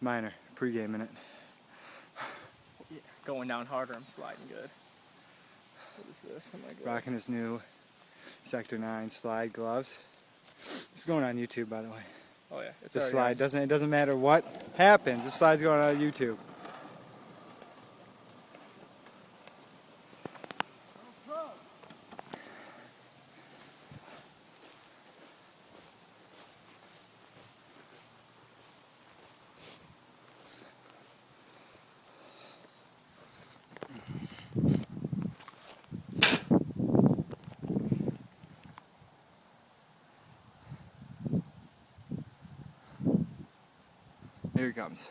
minor pregame in it. Yeah, going down harder, I'm sliding good. What is this? Oh my God. Rocking his new Sector 9 slide gloves. It's going on YouTube, by the way. Oh yeah, it's The already slide on. it doesn't matter what happens. The slide's going on YouTube. Here he comes.